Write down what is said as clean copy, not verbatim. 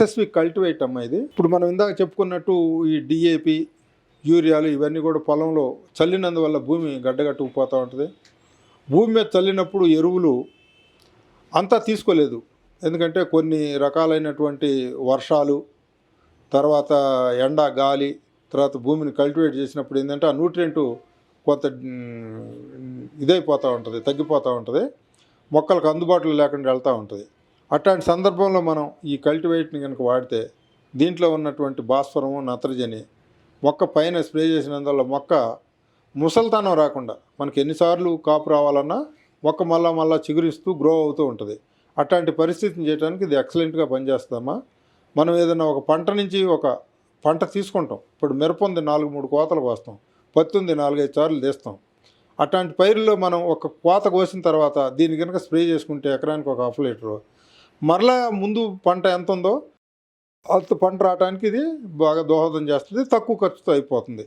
Specific cultivate అమ్మా ఇది. ఇప్పుడు మనం ఇందాక చెప్పుకున్నట్టు ఈ డిఏపి, యూరియాలు ఇవన్నీ కూడా పొలంలో చల్లినందువల్ల భూమి గడ్డగట్టుకుపోతూ ఉంటుంది. భూమి మీద చల్లినప్పుడు ఎరువులు అంతా తీసుకోలేదు. ఎందుకంటే కొన్ని రకాలైనటువంటి వర్షాలు, తర్వాత ఎండ, గాలి, తర్వాత భూమిని కల్టివేట్ చేసినప్పుడు ఏంటంటే ఆ న్యూట్రియంటు కొంత ఇదైపోతూ ఉంటుంది, తగ్గిపోతూ ఉంటుంది, మొక్కలకు అందుబాటులో లేకుండా వెళ్తూ ఉంటుంది. అట్లాంటి సందర్భంలో మనం ఈ కల్టివేట్ని కనుక వాడితే దీంట్లో ఉన్నటువంటి భాస్వరము, నత్రజని మొక్క పైన స్ప్రే చేసినందువల్ల మొక్క ముసలితనం రాకుండా మనకి ఎన్నిసార్లు కాపు రావాలన్నా మొక్క మళ్ళా చిగురిస్తూ గ్రో అవుతూ ఉంటుంది. అట్లాంటి పరిస్థితిని చేయడానికి ఇది ఎక్సలెంట్గా పనిచేస్తుందమ్మా. మనం ఏదైనా ఒక పంట నుంచి ఒక పంట తీసుకుంటాం. ఇప్పుడు మిరప ఉంది, 4-3 కోతలు కోస్తాం. పత్తి ఉంది, 4-5 సార్లు తీస్తాం. అట్లాంటి పైరుల్లో మనం ఒక కోత కోసిన తర్వాత దీన్ని కనుక స్ప్రే చేసుకుంటే ఎకరానికి ఒక 1/2 లీటరు, మరలా ముందు పంట ఎంత ఉందో అంత పంట రావడానికి ఇది బాగా దోహదం చేస్తుంది. తక్కువ ఖర్చుతో అయిపోతుంది.